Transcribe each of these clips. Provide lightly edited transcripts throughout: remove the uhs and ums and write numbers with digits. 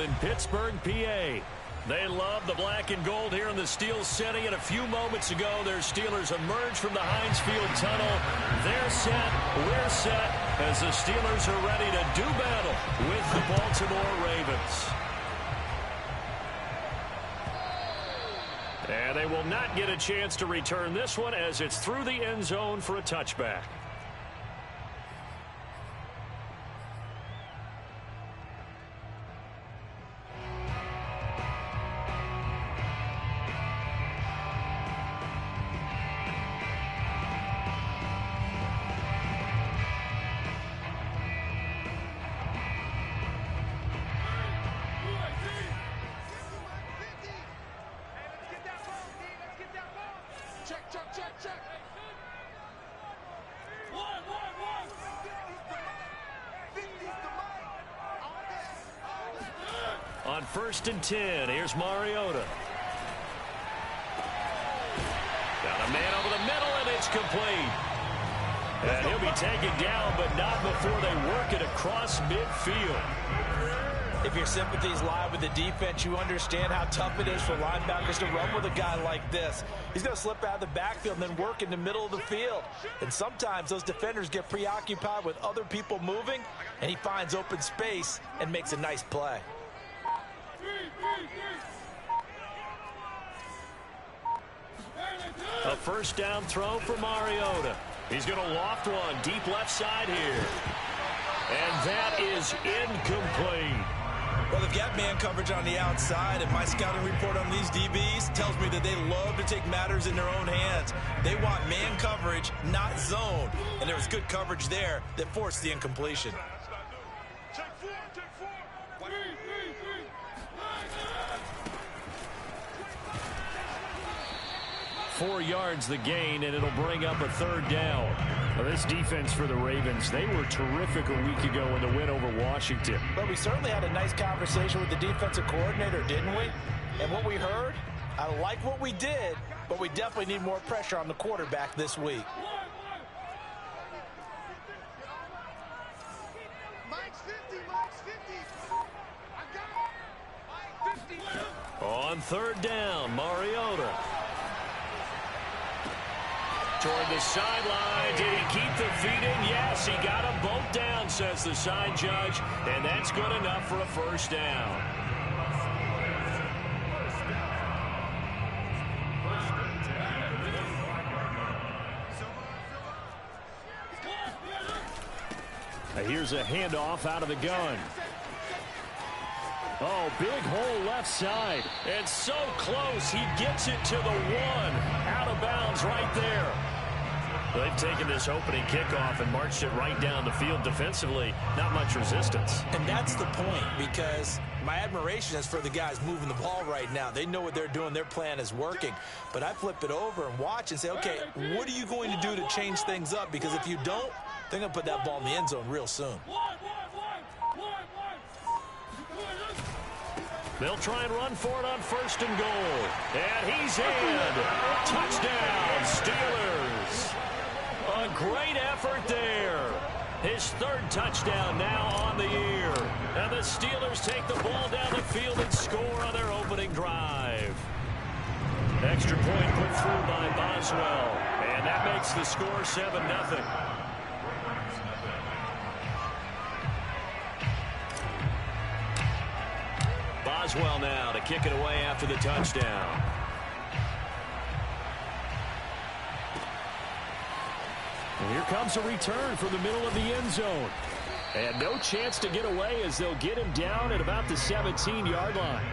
in Pittsburgh, PA. They love the black and gold here in the Steel City. And a few moments ago, their Steelers emerged from the Heinz Field tunnel. They're set. We're set as the Steelers are ready to do battle with the Baltimore Ravens. And they will not get a chance to return this one as it's through the end zone for a touchback. On 1st and 10, here's Mariota. Got a man over the middle, and it's complete. And he'll be taken down, but not before they work it across midfield. If your sympathies lie with the defense, you understand how tough it is for linebackers to run with a guy like this. He's going to slip out of the backfield and then work in the middle of the field. And sometimes those defenders get preoccupied with other people moving, and he finds open space and makes a nice play. A first down throw for Mariota. He's going to loft one deep left side here. And that is incomplete. Well, they've got man coverage on the outside, and my scouting report on these DBs tells me that they love to take matters in their own hands. They want man coverage, not zone. And there was good coverage there that forced the incompletion. 4 yards the gain, and it'll bring up a 3rd down. Well, this defense for the Ravens, they were terrific a week ago in the win over Washington. But we certainly had a nice conversation with the defensive coordinator, didn't we? And what we heard, I like what we did, but we definitely need more pressure on the quarterback this week. On 3rd down, Mariota. Toward the sideline. Did he keep the feet in? Yes, he got them both down, says the side judge. And that's good enough for a 1st down. Here's a handoff out of the gun. Oh, big hole left side. And so close, he gets it to the 1. Out of bounds right there. They've taken this opening kickoff and marched it right down the field defensively. Not much resistance. And that's the point, because my admiration is for the guys moving the ball right now. They know what they're doing. Their plan is working. But I flip it over and watch and say, okay, what are you going to do to change things up? Because if you don't, they're going to put that ball in the end zone real soon. They'll try and run for it on 1st and goal. And he's in. Touchdown, Steelers. A great effort there. His 3rd touchdown now on the year. And the Steelers take the ball down the field and score on their opening drive. Extra point put through by Boswell. And that makes the score 7-0. Boswell now to kick it away after the touchdown. And here comes a return from the middle of the end zone. And no chance to get away as they'll get him down at about the 17-yard line.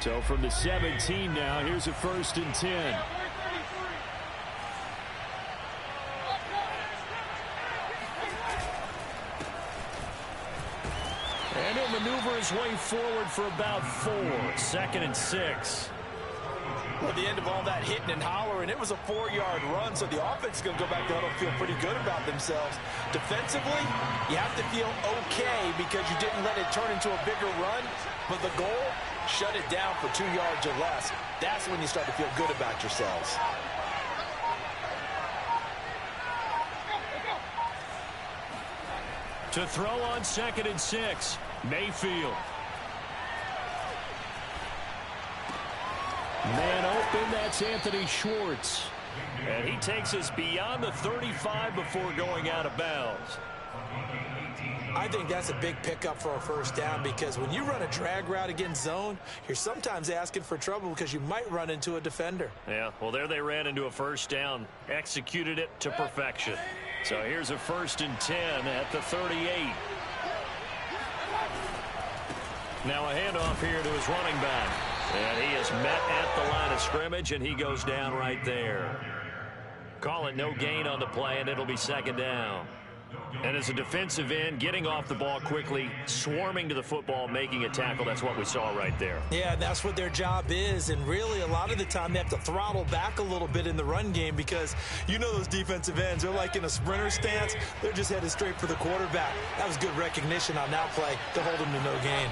So from the 17 now, here's a 1st and 10. And he'll maneuver his way forward for about 4. 2nd and 6. Well, at the end of all that hitting and hollering, it was a 4-yard run, so the offense is going to go back to huddle and feel pretty good about themselves. Defensively, you have to feel okay because you didn't let it turn into a bigger run, but the goal, shut it down for 2 yards or less. That's when you start to feel good about yourselves. To throw on 2nd and 6, Mayfield. Man open, that's Anthony Schwartz. And he takes us beyond the 35 before going out of bounds. I think that's a big pickup for a first down because when you run a drag route against zone, you're sometimes asking for trouble because you might run into a defender. Yeah, well, there they ran into a first down, executed it to perfection. So here's a 1st and 10 at the 38. Now a handoff here to his running back. And he is met at the line of scrimmage, and he goes down right there. Call it no gain on the play, and it'll be 2nd down. And as a defensive end, getting off the ball quickly, swarming to the football, making a tackle, that's what we saw right there. Yeah, that's what their job is. And really, a lot of the time, they have to throttle back a little bit in the run game because you know those defensive ends, they're like in a sprinter stance. They're just headed straight for the quarterback. That was good recognition on that play to hold him to no gain.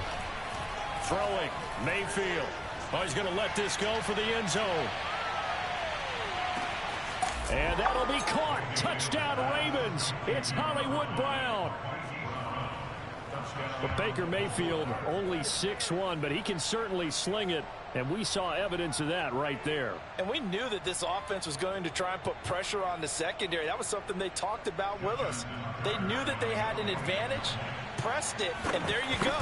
Throwing, Mayfield. Oh, he's going to let this go for the end zone. And that'll be caught. Touchdown, Ravens. It's Hollywood Brown. But Baker Mayfield only 6'1", but he can certainly sling it. And we saw evidence of that right there. And we knew that this offense was going to try and put pressure on the secondary. That was something they talked about with us. They knew that they had an advantage, pressed it, and there you go.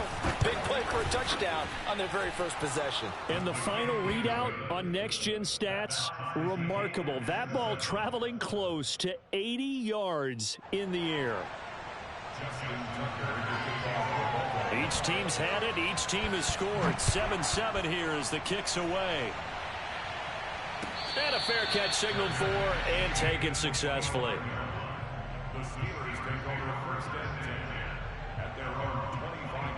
Big play for a touchdown on their very first possession. And the final readout on next-gen stats, remarkable. That ball traveling close to 80 yards in the air. Each team's had it. Each team has scored. 7-7 here as the kick's away. And a fair catch signaled for and taken successfully. The Steelers take over 1st and 10 at their own 25-yard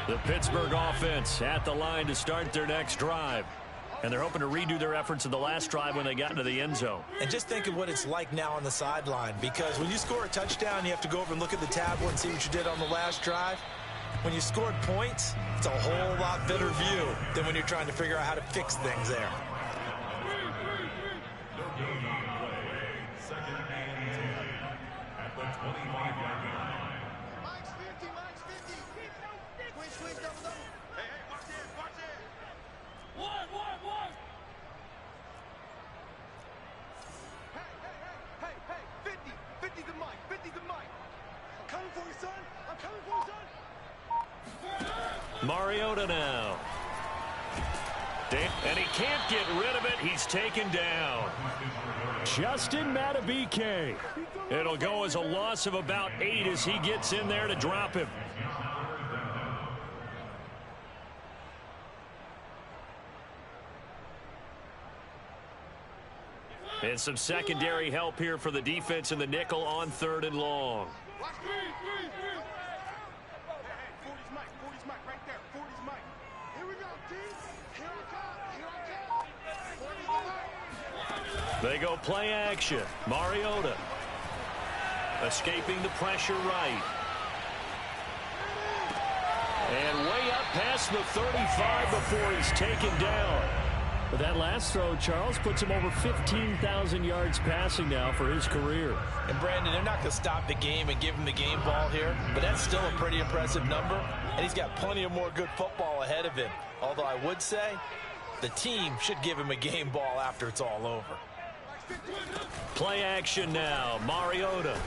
line. The Pittsburgh offense at the line to start their next drive. And they're hoping to redo their efforts in the last drive when they got into the end zone. And just think of what it's like now on the sideline, because when you score a touchdown, you have to go over and look at the tablet and see what you did on the last drive. When you scored points, it's a whole lot better view than when you're trying to figure out how to fix things there. No gain on the play. 2nd and 10 at the 25-yard line. Mike's 50, Mike's 50. Switch, double. Hey, watch this. One. Hey, 50 to Mike, 50 to Mike. I'm coming for you, son. Mariota now. And he can't get rid of it. He's taken down. Justin Madubuike. It'll go as a loss of about 8 as he gets in there to drop him. And some secondary help here for the defense in the nickel on 3rd and long. Hey, 40's Mike right there. 40's Mike. Here we go, team. Here I come. 40's Mike. They go play action. Mariota escaping the pressure right. And way up past the 35 before he's taken down. But that last throw, Charles, puts him over 15,000 yards passing now for his career. And Brandon, they're not going to stop the game and give him the game ball here, but that's still a pretty impressive number, and he's got plenty of more good football ahead of him. Although I would say the team should give him a game ball after it's all over. Play action now. Mariota.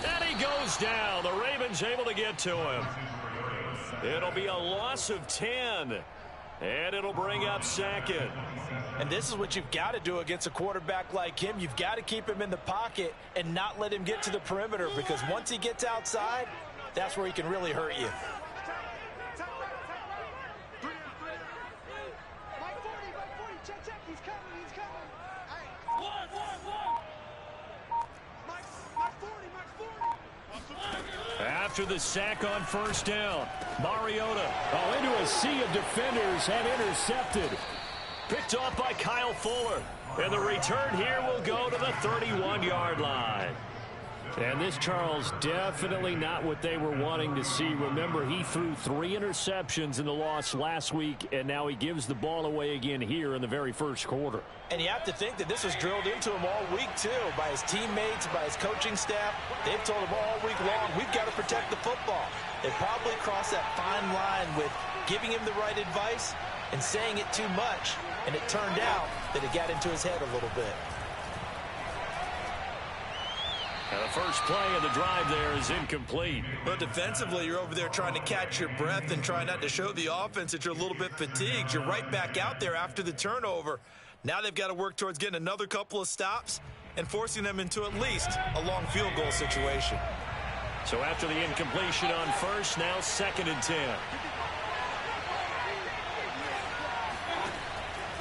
And he goes down. The Ravens able to get to him. It'll be a loss of 10. And it'll bring up 2nd. And this is what you've got to do against a quarterback like him. You've got to keep him in the pocket and not let him get to the perimeter, because once he gets outside, that's where he can really hurt you. Mike 40, check, he's coming. Hey. Mike 40. After the sack on 1st down, Mariota into a sea of defenders and intercepted. Picked off by Kyle Fuller. And the return here will go to the 31-yard line. And this, Charles, definitely not what they were wanting to see. Remember, he threw 3 interceptions in the loss last week, and now he gives the ball away again here in the very first quarter. And you have to think that this was drilled into him all week, too, by his teammates, by his coaching staff. They've told him all week long, we've got to protect the football. They probably crossed that fine line with giving him the right advice and saying it too much, and it turned out that it got into his head a little bit. And the first play of the drive there is incomplete. But defensively, you're over there trying to catch your breath and try not to show the offense that you're a little bit fatigued. You're right back out there after the turnover. Now they've got to work towards getting another couple of stops and forcing them into at least a long field goal situation. So after the incompletion on first, now 2nd and 10.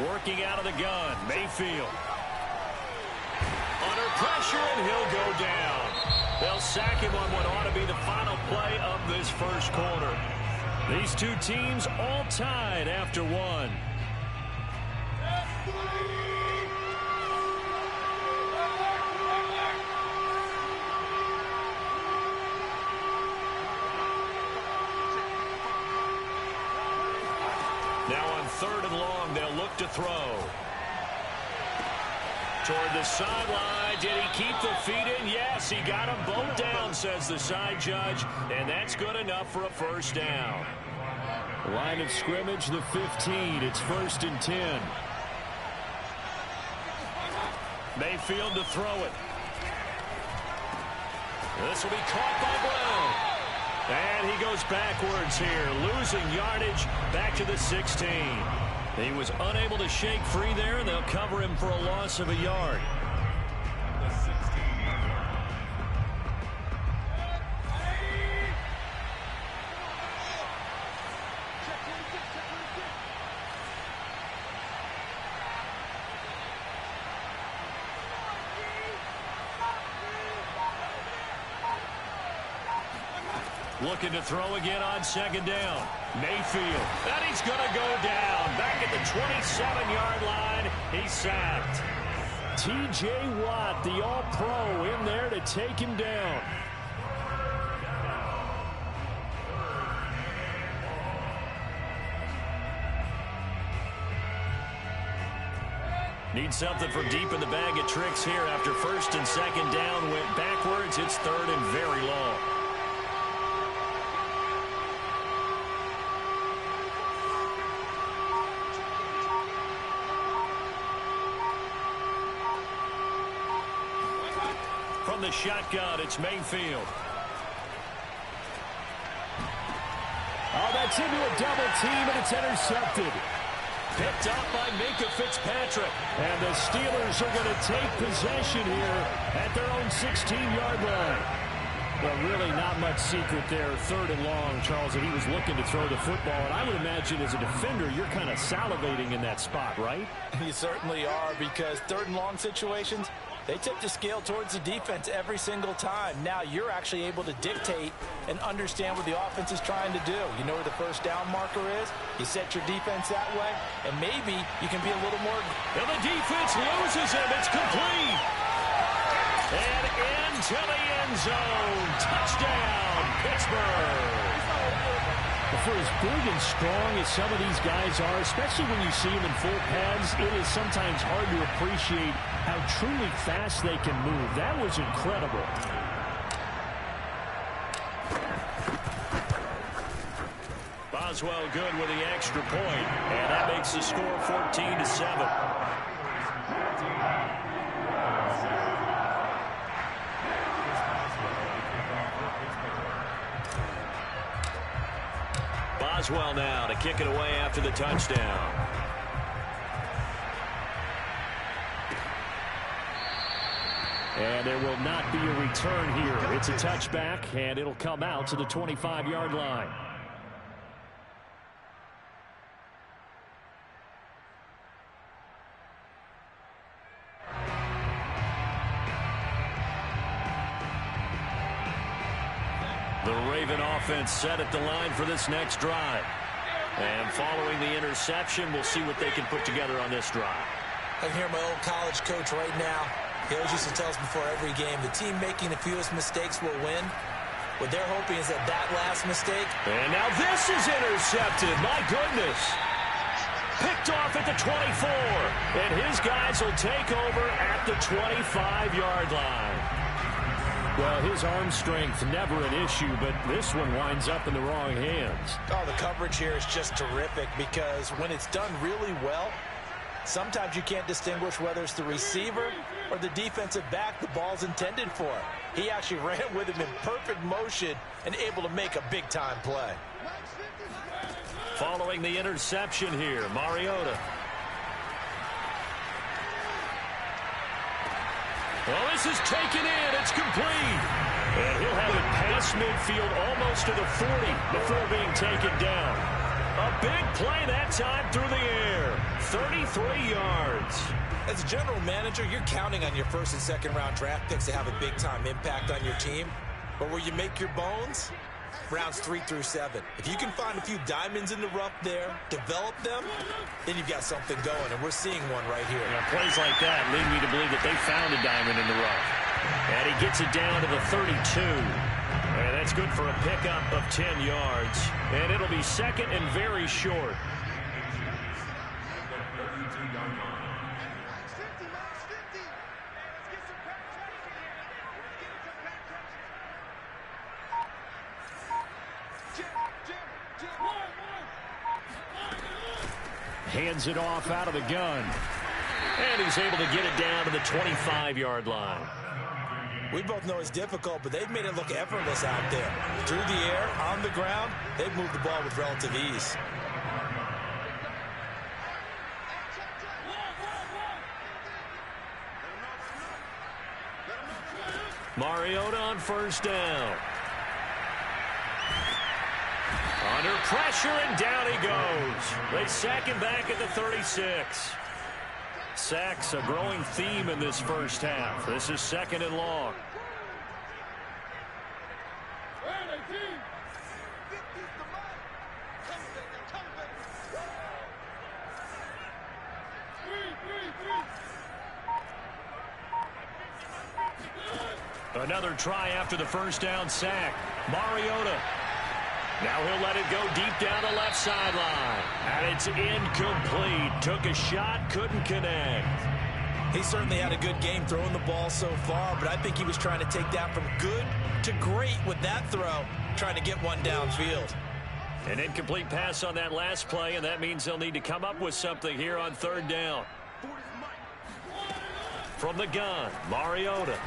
Working out of the gun, Mayfield. Under pressure, and he'll go down. They'll sack him on what ought to be the final play of this first quarter. These two teams all tied after one. Now on 3rd and long, they'll look to throw. Toward the sideline. Did he keep the feet in? Yes, he got them both down, says the side judge, and that's good enough for a first down. Line of scrimmage, the 15. It's 1st and 10. Mayfield to throw it. This will be caught by Brown. And he goes backwards here, losing yardage back to the 16. He was unable to shake free there, and they'll cover him for a loss of a yard. Looking to throw again on 2nd down. Mayfield. And he's going to go down. Back at the 27-yard line. He's sacked. T.J. Watt, the All-Pro, in there to take him down. Need something from deep in the bag of tricks here after 1st and 2nd down. Went backwards. It's 3rd and very long. From the shotgun, it's Mayfield. Oh, that's into a double team, and it's intercepted. Picked up by Minka Fitzpatrick. And the Steelers are going to take possession here at their own 16-yard line. Well, really not much secret there. 3rd and long, Charles, and he was looking to throw the football. And I would imagine as a defender, you're kind of salivating in that spot, right? You certainly are, because 3rd and long situations, they tip the scale towards the defense every single time. Now you're actually able to dictate and understand what the offense is trying to do. You know where the first down marker is. You set your defense that way, and maybe you can be a little more. And the defense loses him. It's complete. And into the end zone. Touchdown, Pittsburgh. For as big and strong as some of these guys are, especially when you see them in full pads, it is sometimes hard to appreciate how truly fast they can move. That was incredible. Boswell good with the extra point, and that makes the score 14-7. Boswell now to kick it away after the touchdown. And there will not be a return here. It's a touchback, and it'll come out to the 25-yard line. The Raven offense set at the line for this next drive. And following the interception, we'll see what they can put together on this drive. I can hear my old college coach right now. He always used to tell us before every game, the team making the fewest mistakes will win. What they're hoping is that last mistake. And now this is intercepted. My goodness. Picked off at the 24. And his guys will take over at the 25-yard line. Well, his arm strength never an issue, but this one winds up in the wrong hands. Oh, the coverage here is just terrific because when it's done really well, sometimes you can't distinguish whether it's the receiver or the defensive back the ball's intended for. He actually ran with him in perfect motion and able to make a big-time play. Following the interception here, Mariota. Well, this is taken in. It's complete. And he'll have it past midfield almost to the 40 before being taken down. A big play that time through the air. 33 yards. As a general manager, you're counting on your first and second round draft picks to have a big-time impact on your team. But where you make your bones, rounds 3 through 7. If you can find a few diamonds in the rough there, develop them, then you've got something going, and we're seeing one right here. Yeah, plays like that lead me to believe that they found a diamond in the rough. And he gets it down to the 32. And that's good for a pickup of 10 yards. And it'll be second and very short. Hands it off out of the gun. And he's able to get it down to the 25-yard line. We both know it's difficult, but they've made it look effortless out there. Through the air, on the ground, they've moved the ball with relative ease. Mariota on first down. Under pressure, and down he goes. They sack him back at the 36. Sacks a growing theme in this first half. This is second and long. Another try after the first down sack. Mariota. Now he'll let it go deep down the left sideline. And it's incomplete. Took a shot, couldn't connect. He certainly had a good game throwing the ball so far, but I think he was trying to take that from good to great with that throw, trying to get one downfield. An incomplete pass on that last play, and that means they'll need to come up with something here on third down. From the gun, Mariota.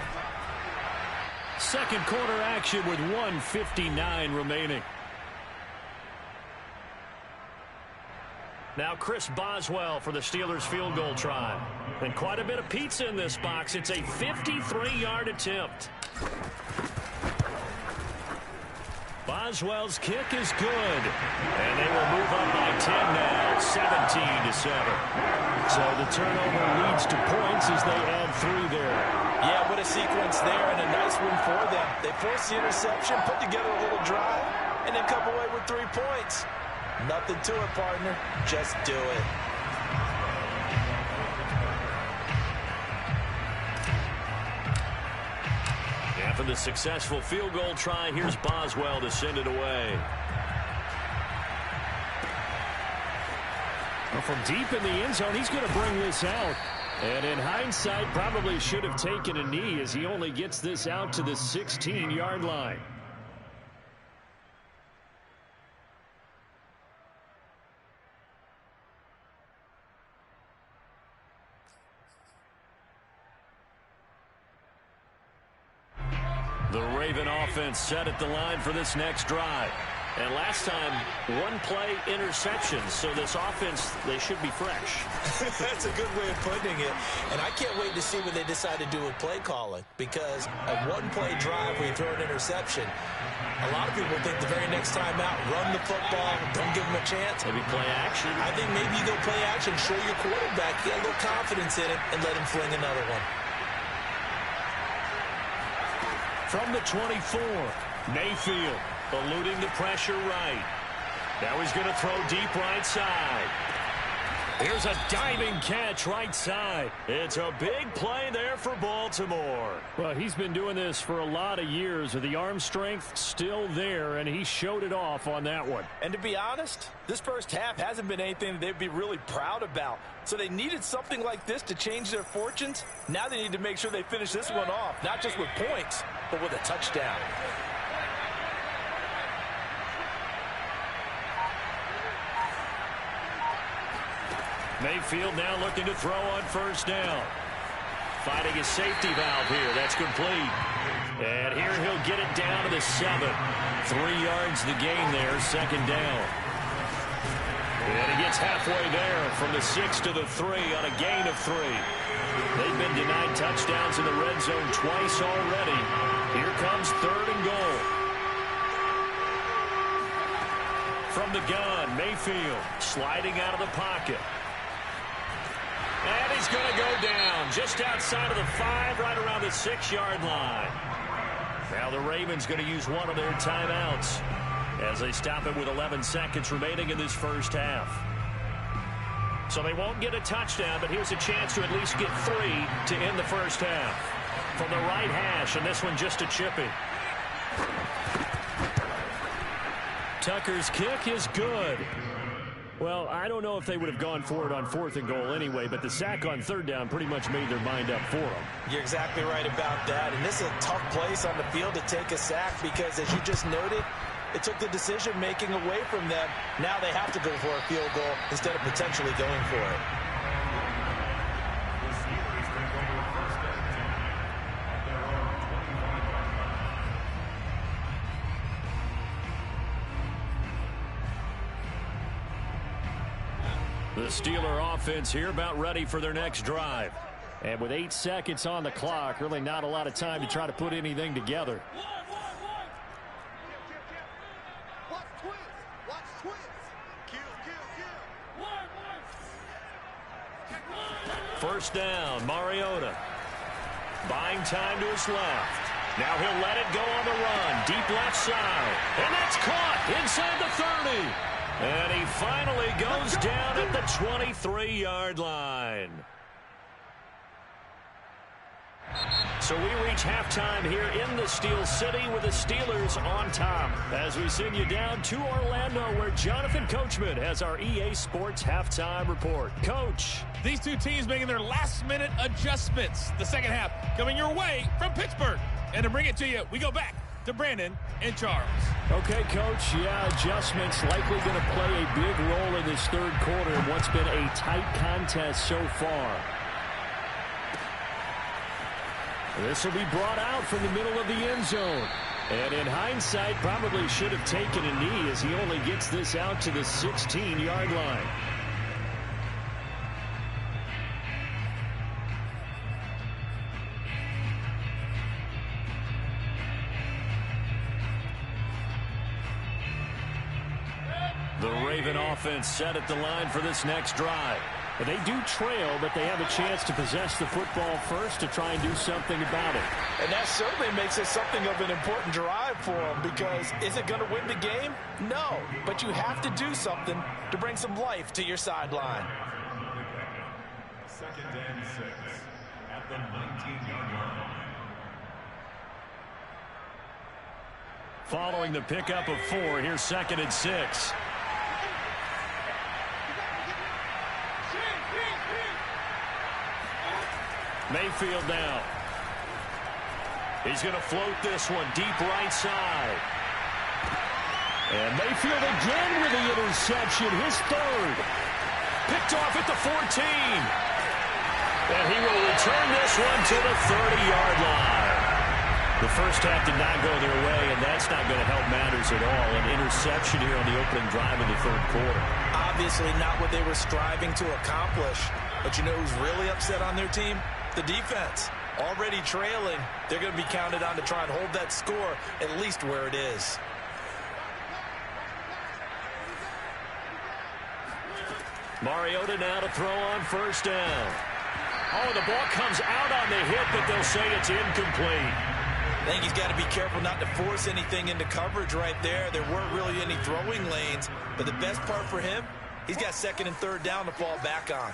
Second quarter action with 1:59 remaining. Now Chris Boswell for the Steelers field goal try. And quite a bit of pizza in this box. It's a 53-yard attempt. Boswell's kick is good. And they will move up by 10 now, 17-7. So the turnover leads to points as they add 3 there. Yeah, what a sequence there, and a nice win for them. They forced the interception, put together a little drive, and then come away with 3 points. Nothing to it, partner. Just do it. After the successful field goal try, here's Boswell to send it away. Well, from deep in the end zone, he's going to bring this out. And in hindsight, probably should have taken a knee as he only gets this out to the 16-yard line. The Raven offense set at the line for this next drive. And last time, 1-play interceptions. So this offense, they should be fresh. That's a good way of putting it. And I can't wait to see what they decide to do with play calling. Because a 1-play drive where you throw an interception, a lot of people think the very next time out, run the football, don't give them a chance. Maybe play action. I think maybe you go play action, show your quarterback, get a little confidence in it, and let him fling another one. From the 24, Mayfield eluding the pressure right. Now he's going to throw deep right side. Here's a diving catch right side. It's a big play there for Baltimore. Well, he's been doing this for a lot of years with the arm strength still there, and he showed it off on that one. And to be honest, this first half hasn't been anything they'd be really proud about. So they needed something like this to change their fortunes. Now they need to make sure they finish this one off, not just with points, but with a touchdown. Mayfield now looking to throw on first down. Finding his safety valve here. That's complete. And here he'll get it down to the 7. 3 yards the gain there, second down. And he gets halfway there from the 6 to the 3 on a gain of 3. They've been denied touchdowns in the red zone twice already. Here comes 3rd and goal. From the gun, Mayfield sliding out of the pocket. And he's going to go down just outside of the 5, right around the 6-yard line. Now the Ravens going to use one of their timeouts as they stop it with 11 seconds remaining in this first half. So they won't get a touchdown, but here's a chance to at least get 3 to end the first half. From the right hash, and this one just a chipping. Tucker's kick is good. Well, I don't know if they would have gone for it on 4th and goal anyway, but the sack on 3rd down pretty much made their mind up for them. You're exactly right about that. And this is a tough place on the field to take a sack because, as you just noted, it took the decision-making away from them. Now they have to go for a field goal instead of potentially going for it. The Steelers take over first and 10 at their own 25-yard line. The Steeler offense here about ready for their next drive. And with 8 seconds on the clock, really not a lot of time to try to put anything together. Watch twins. Watch twins. Kill, kill, kill. First down, Mariota. Buying time to his left. Now he'll let it go on the run. Deep left side. And that's caught inside the 30. And he finally goes down at the 23-yard line. So we reach halftime here in the Steel City with the Steelers on top as we send you down to Orlando where Jonathan Coachman has our EA Sports halftime report. Coach. These two teams making their last-minute adjustments. The second half coming your way from Pittsburgh. And to bring it to you, we go back to Brandon and Charles. Okay, Coach. Yeah, adjustments likely going to play a big role in this 3rd quarter in what's been a tight contest so far. This will be brought out from the middle of the end zone. And in hindsight, probably should have taken a knee as he only gets this out to the 16-yard line. The Raven offense set at the line for this next drive. But they do trail, but they have a chance to possess the football first to try and do something about it. And that certainly makes it something of an important drive for them because is it going to win the game? No, but you have to do something to bring some life to your sideline. 2nd and 6 at the 19-yard line. Following the pickup of 4, here's 2nd and 6. Mayfield now. He's going to float this one deep right side. And Mayfield again with the interception, his 3rd. Picked off at the 14. And he will return this one to the 30-yard line. The first half did not go their way, and that's not going to help matters at all. An interception here on the opening drive of the 3rd quarter. Obviously not what they were striving to accomplish. But you know who's really upset on their team? The defense. Already trailing, they're going to be counted on to try and hold that score at least where it is. Mariota now to throw on first down. Oh, the ball comes out on the hit, but they'll say it's incomplete. I think he's got to be careful not to force anything into coverage right there. There weren't really any throwing lanes, but the best part for him, He's got second and third down to fall back on.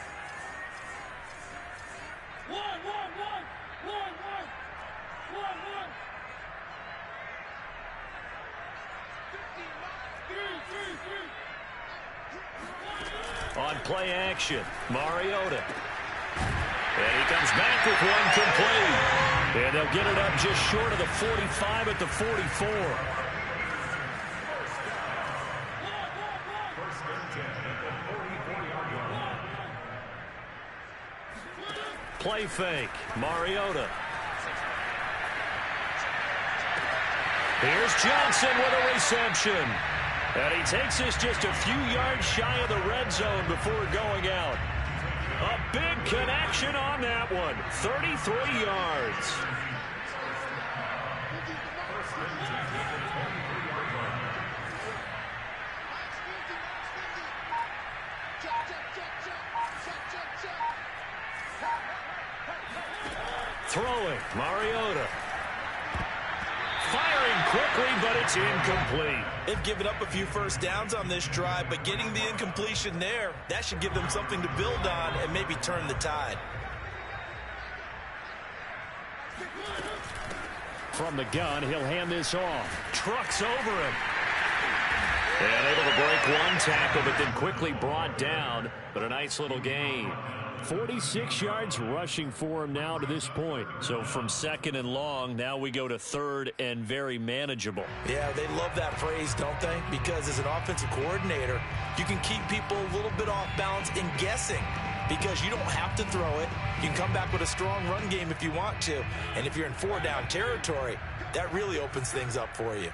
On play action, Mariota. And he comes back with one complete. And they'll get it up just short of the 45 at the 44. Play fake, Mariota. Here's Johnson with a reception. And he takes us just a few yards shy of the red zone before going out. A big connection on that one. 33 yards. Throwing, Mariota. Firing quickly, but it's incomplete. They've given up a few first downs on this drive, but getting the incompletion there, that should give them something to build on and maybe turn the tide. From the gun, he'll hand this off. Trucks over him. And able to break one tackle, but then quickly brought down. But a nice little gain. 46 yards rushing for him now to this point. So from second and long, now we go to third and very manageable. Yeah, they love that phrase, don't they? Because as an offensive coordinator, you can keep people a little bit off balance and guessing because you don't have to throw it. You can come back with a strong run game if you want to. And if you're in four-down territory, that really opens things up for you.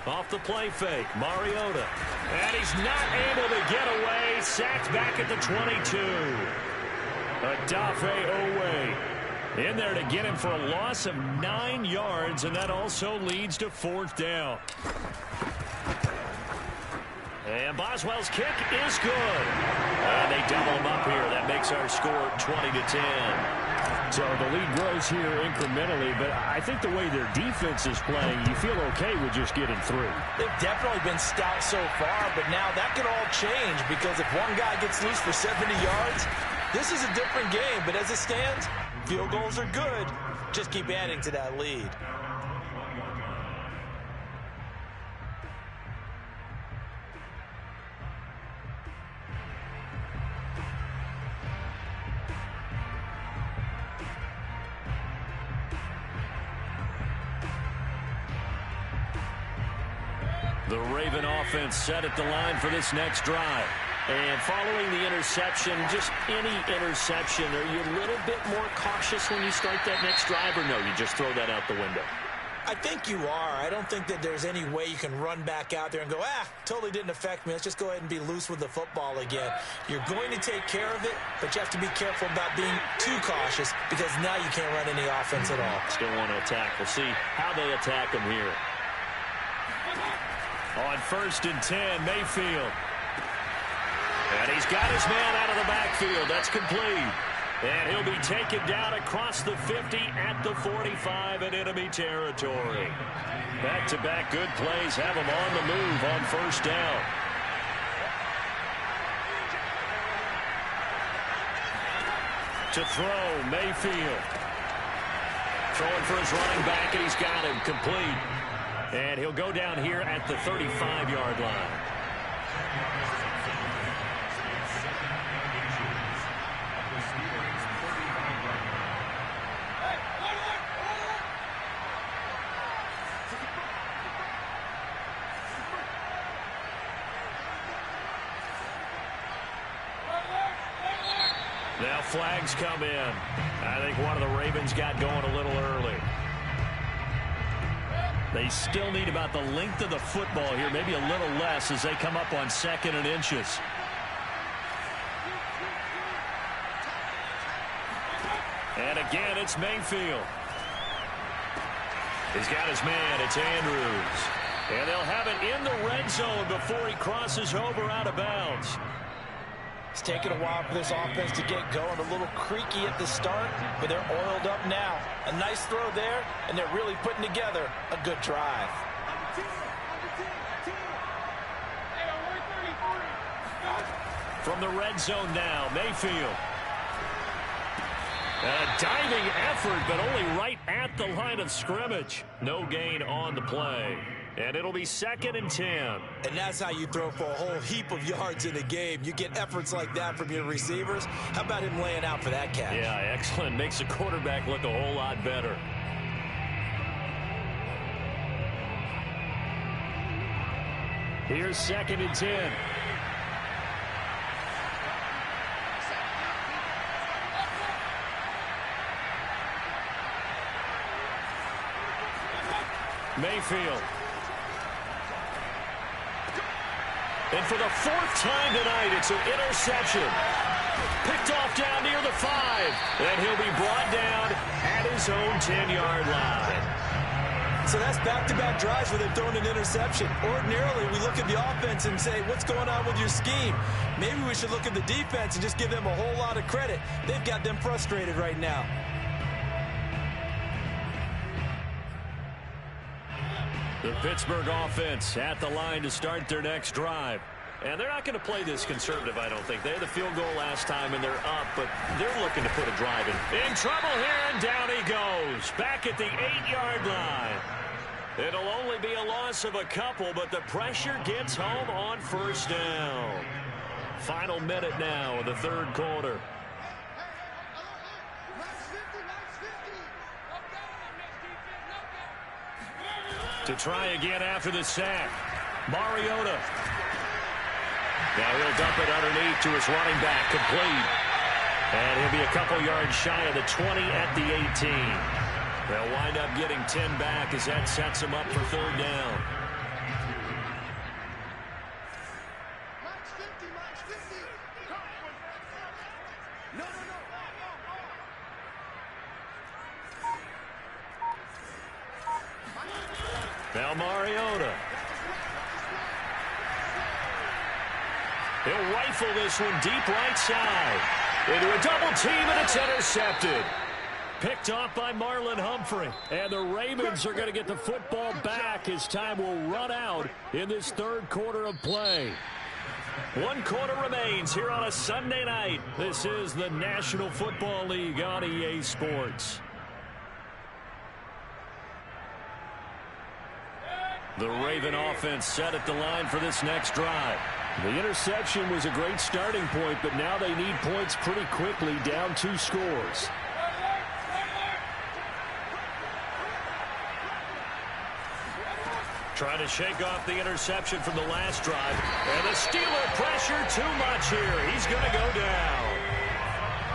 Off the play fake, Mariota. And he's not able to get away. Sacked back at the 22. Adafe Owe in there to get him for a loss of 9 yards, and that also leads to fourth down. And Boswell's kick is good. And they double him up here. That makes our score 20-10. So the lead grows here incrementally, but I think the way their defense is playing, you feel okay with just getting through. They've definitely been stout so far, but now that could all change because if one guy gets loose for 70 yards, this is a different game. But as it stands, field goals are good. Just keep adding to that lead. The Raven offense set at the line for this next drive. And following the interception, just any interception, are you a little bit more cautious when you start that next drive, or no, you just throw that out the window? I think you are. I don't think that there's any way you can run back out there and go, totally didn't affect me. Let's just go ahead and be loose with the football again. You're going to take care of it, but you have to be careful about being too cautious because now you can't run any offense at all. Still want to attack. We'll see how they attack him here. On 1st and 10, Mayfield. And he's got his man out of the backfield. That's complete. And he'll be taken down across the 50 at the 45 in enemy territory. Back-to-back good plays have him on the move on 1st down. To throw, Mayfield. Throwing for his running back, and he's got him complete. And he'll go down here at the 35-yard line. Now flags come in. I think one of the Ravens got going a little early. They still need about the length of the football here, maybe a little less as they come up on 2nd and inches. And again, it's Mayfield. He's got his man. It's Andrews. And they'll have it in the red zone before he crosses over out of bounds. It's taken a while for this offense to get going. A little creaky at the start, but they're oiled up now. A nice throw there, and they're really putting together a good drive. From the red zone now, Mayfield. A diving effort, but only right at the line of scrimmage. No gain on the play. And it'll be 2nd and 10. And that's how you throw for a whole heap of yards in a game. You get efforts like that from your receivers. How about him laying out for that catch? Yeah, excellent. Makes the quarterback look a whole lot better. Here's 2nd and 10. Mayfield. And for the 4th time tonight, it's an interception. Picked off down near the 5. And he'll be brought down at his own 10-yard line. So that's back-to-back drives where they've thrown an interception. Ordinarily, we look at the offense and say, what's going on with your scheme? Maybe we should look at the defense and just give them a whole lot of credit. They've got them frustrated right now. The Pittsburgh offense at the line to start their next drive. And they're not going to play this conservative, I don't think. They had the field goal last time, and they're up, but they're looking to put a drive in. In trouble here, and down he goes. Back at the 8-yard line. It'll only be a loss of a couple, but the pressure gets home on 1st down. Final minute now of the 3rd quarter. To try again after the sack. Mariota. Now he'll dump it underneath to his running back, complete. And he'll be a couple yards shy of the 20 at the 18. They'll wind up getting 10 back as that sets him up for 3rd down. Now Mariota. He'll rifle this one deep right side. Into a double team, and it's intercepted. Picked off by Marlon Humphrey. And the Ravens are going to get the football back as time will run out in this 3rd quarter of play. 1 quarter remains here on a Sunday night. This is the National Football League on EA Sports. The Raven offense set at the line for this next drive. The interception was a great starting point, but now they need points pretty quickly, down 2 scores. Trying to shake off the interception from the last drive. And the Steeler pressure too much here. He's going to go down.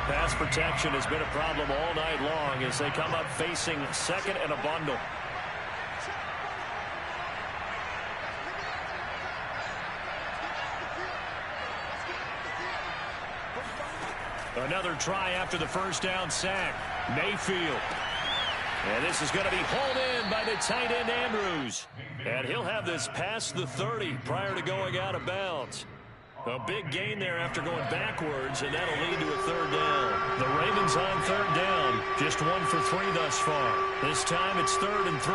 Pass protection has been a problem all night long as they come up facing 2nd and a bundle. Another try after the 1st down sack. Mayfield. And this is going to be hauled in by the tight end Andrews. And he'll have this past the 30 prior to going out of bounds. A big gain there after going backwards, and that'll lead to a 3rd down. The Ravens on 3rd down. Just 1 for 3 thus far. This time it's 3rd and 3.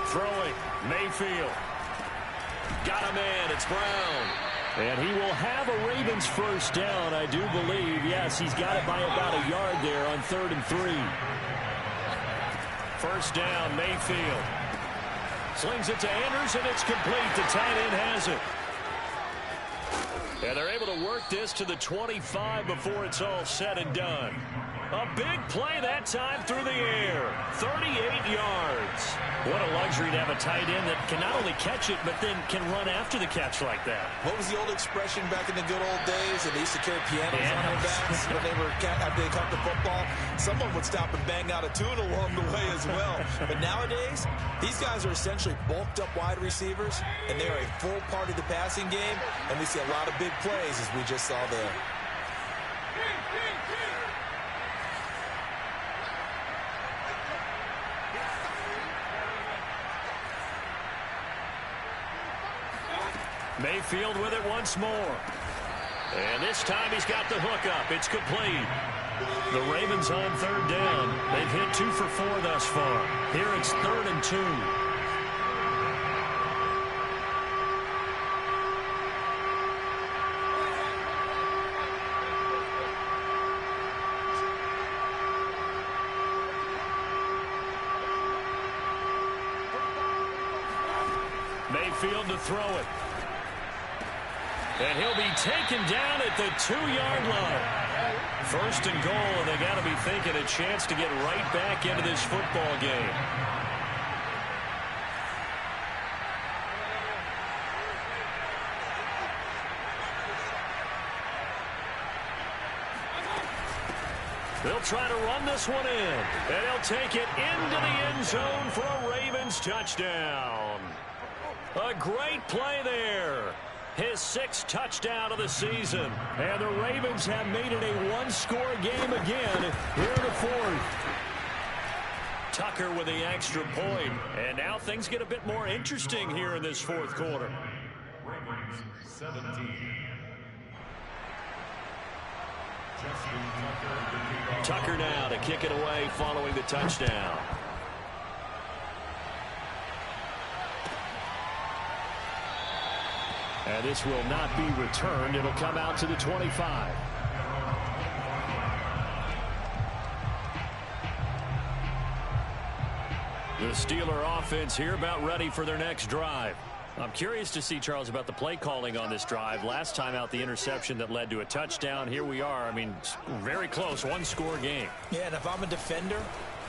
Throwing, Mayfield. Got a man, it's Brown. And he will have a Ravens 1st down, I do believe. Yes, he's got it by about a yard there on 3rd and 3. 1st down, Mayfield. Slings it to Andrews, and it's complete. The tight end has it. And they're able to work this to the 25 before it's all said and done. A big play that time through the air. 38 yards. What a luxury to have a tight end that can not only catch it, but then can run after the catch like that. What was the old expression back in the good old days? And they used to carry pianos on their backs when after they caught the football. Someone would stop and bang out a tune along the way as well. But nowadays, these guys are essentially bulked up wide receivers, and they are a full part of the passing game. And we see a lot of big plays, as we just saw there. Mayfield with it once more. And this time he's got the hook up. It's complete. The Ravens on third down. They've hit 2 for 4 thus far. Here it's 3rd and 2. Mayfield to throw it. And he'll be taken down at the 2-yard line. 1st and goal, and they got to be thinking a chance to get right back into this football game. They'll try to run this one in, and he'll take it into the end zone for a Ravens touchdown. A great play there. His 6th touchdown of the season. And the Ravens have made it a one-score game again here in the 4th. Tucker with the extra point. And now things get a bit more interesting here in this 4th quarter. Ravens 17. Tucker now to kick it away following the touchdown. And this will not be returned. It'll come out to the 25. The Steeler offense here about ready for their next drive. I'm curious to see, Charles, about the play calling on this drive. Last time out, the interception that led to a touchdown. Here we are. I mean, very close, one-score game. Yeah, and if I'm a defender,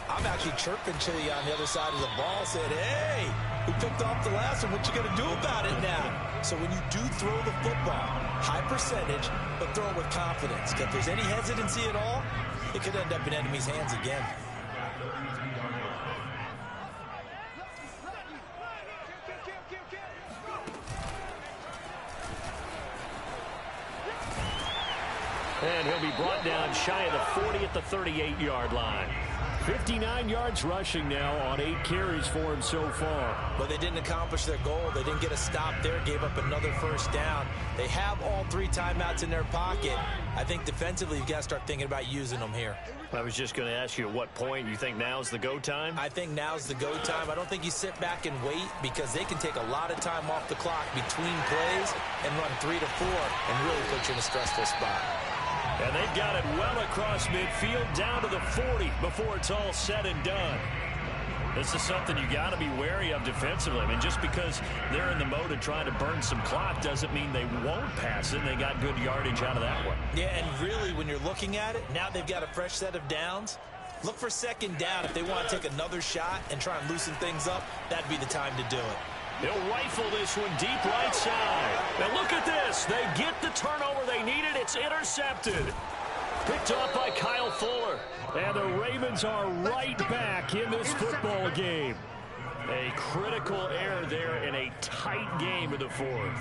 I'm actually chirping to you on the other side of the ball, saying, hey, we picked off the last one. What you going to do about it now? So when you do throw the football, high percentage, but throw it with confidence. If there's any hesitancy at all, it could end up in enemy's hands again. And he'll be brought down shy of the 40 at the 38-yard line. 59 yards rushing now on 8 carries for him so far. But they didn't accomplish their goal. They didn't get a stop there, gave up another 1st down. They have all 3 timeouts in their pocket. I think defensively you've got to start thinking about using them here. I was just going to ask you at what point you think now's the go time? I think now's the go time. I don't think you sit back and wait because they can take a lot of time off the clock between plays and run 3 to 4 and really put you in a stressful spot. And they've got it well across midfield down to the 40 before it's all said and done. This is something you got to be wary of defensively. I mean, just because they're in the mode of trying to burn some clock doesn't mean they won't pass it. They got good yardage out of that one. Yeah, and really, when you're looking at it, now they've got a fresh set of downs. Look for 2nd down. If they want to take another shot and try and loosen things up, that'd be the time to do it. They'll rifle this one deep right side. Now look at this. They get the turnover they needed. It's intercepted. Picked off by Kyle Fuller. And the Ravens are right back in this football game. A critical error there in a tight game in the 4th.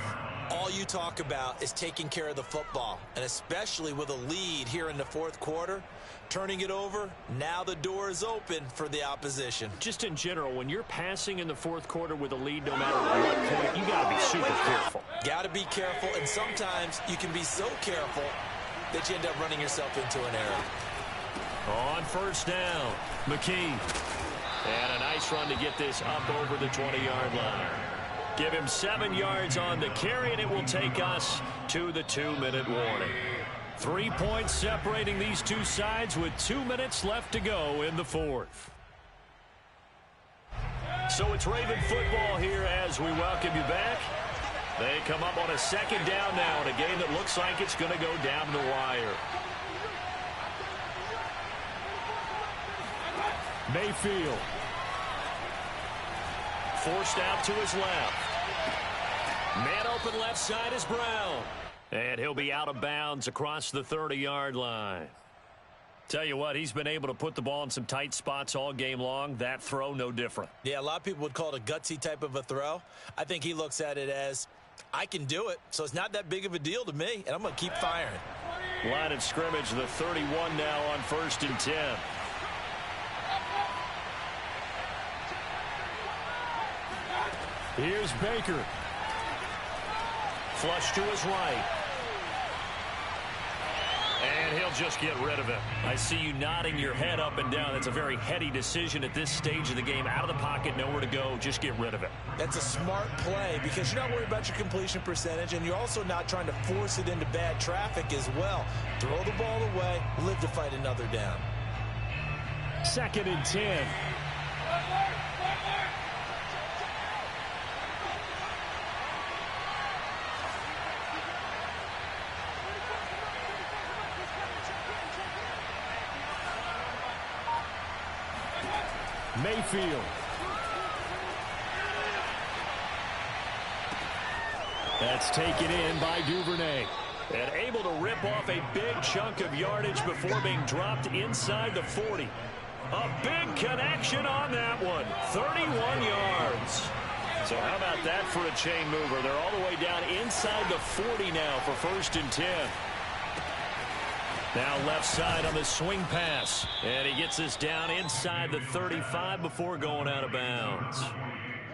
All you talk about is taking care of the football, and especially with a lead here in the 4th quarter. Turning it over, now the door is open for the opposition. Just in general, when you're passing in the 4th quarter with a lead, no matter what point, you got to be super careful. Got to be careful, and sometimes you can be so careful that you end up running yourself into an error. On 1st down, McKee. And a nice run to get this up over the 20-yard line. Give him 7 yards on the carry, and it will take us to the 2-minute warning. 3 points separating these two sides with 2 minutes left to go in the 4th. So it's Raven football here as we welcome you back. They come up on a 2nd down now in a game that looks like it's going to go down the wire. Mayfield. Forced out to his left. Man open left side is Brown. And he'll be out of bounds across the 30-yard line. Tell you what, he's been able to put the ball in some tight spots all game long. That throw, no different. Yeah, a lot of people would call it a gutsy type of a throw. I think he looks at it as, I can do it, so it's not that big of a deal to me, and I'm going to keep firing. Line of scrimmage, the 31 now on 1st and 10. Here's Baker. Flush to his right. And he'll just get rid of it. I see you nodding your head up and down. That's a very heady decision at this stage of the game. Out of the pocket, nowhere to go. Just get rid of it. That's a smart play because you're not worried about your completion percentage, and you're also not trying to force it into bad traffic as well. Throw the ball away, live to fight another down. 2nd and 10. Mayfield. That's taken in by Duvernay. And able to rip off a big chunk of yardage before being dropped inside the 40. A big connection on that one. 31 yards. So how about that for a chain mover? They're all the way down inside the 40 now for 1st and 10. Now left side on the swing pass. And he gets this down inside the 35 before going out of bounds.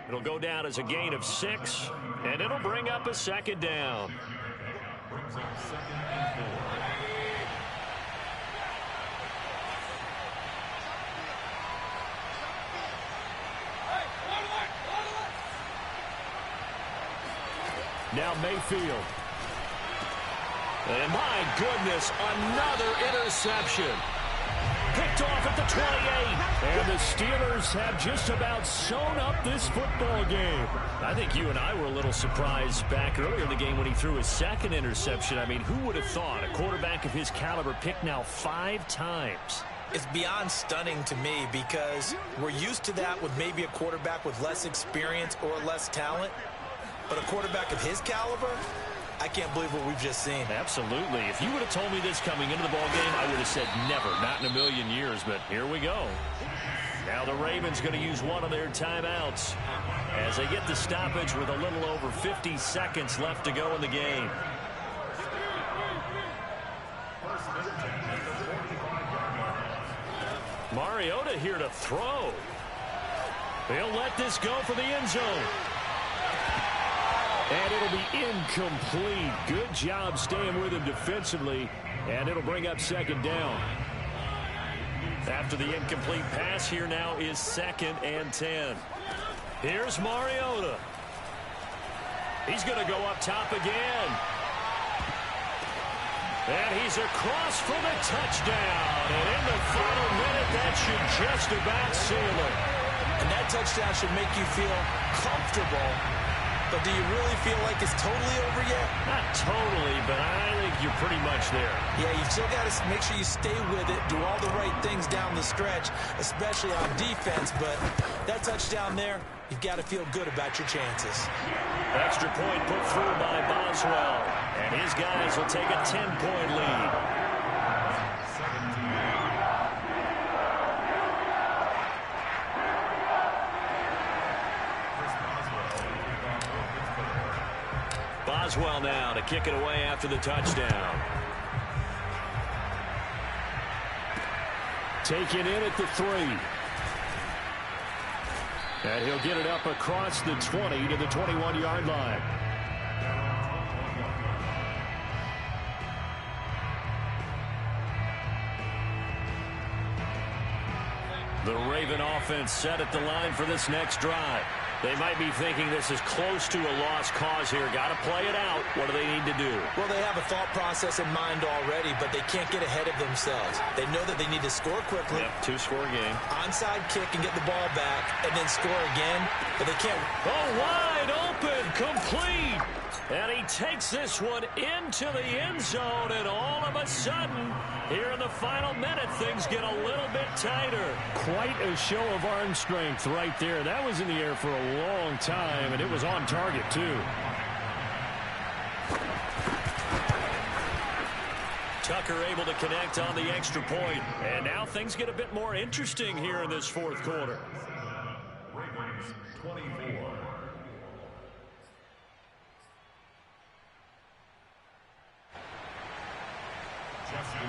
It'll go down as a gain of 6. And it'll bring up a 2nd down. Now Mayfield. And my goodness, another interception. Picked off at the 28. And the Steelers have just about sewn up this football game. I think you and I were a little surprised back earlier in the game when he threw his 2nd interception. I mean, who would have thought a quarterback of his caliber picked now 5 times? It's beyond stunning to me because we're used to that with maybe a quarterback with less experience or less talent. But a quarterback of his caliber, I can't believe what we've just seen. Absolutely. If you would have told me this coming into the ballgame, I would have said never, not in a million years. But here we go. Now the Ravens going to use one of their timeouts as they get the stoppage with a little over 50 seconds left to go in the game. Mariota here to throw. He'll let this go for the end zone. And it'll be incomplete. Good job staying with him defensively. And it'll bring up 2nd down. After the incomplete pass, here now is 2nd and 10. Here's Mariota. He's going to go up top again. And he's across for the touchdown. And in the final minute, that should just about seal it. And that touchdown should make you feel comfortable. But do you really feel like it's totally over yet? Not totally, but I think you're pretty much there. Yeah, you still got to make sure you stay with it, do all the right things down the stretch, especially on defense. But that touchdown there, you've got to feel good about your chances. Extra point put through by Boswell. And his guys will take a 10-point lead. Boswell now to kick it away after the touchdown. Taken in at the 3. And he'll get it up across the 20 to the 21-yard line. The Raven offense set at the line for this next drive. They might be thinking this is close to a lost cause here. Got to play it out. What do they need to do? Well, they have a thought process in mind already, but they can't get ahead of themselves. They know that they need to score quickly. Yep, 2-score game. Onside kick and get the ball back, and then score again. But they can't. Oh, wide open, complete. And he takes this one into the end zone, and all of a sudden, here in the final minute, things get a little bit tighter. Quite a show of arm strength right there. That was in the air for a long time, and it was on target, too. Tucker able to connect on the extra point. And now things get a bit more interesting here in this 4th quarter. Ravens 24.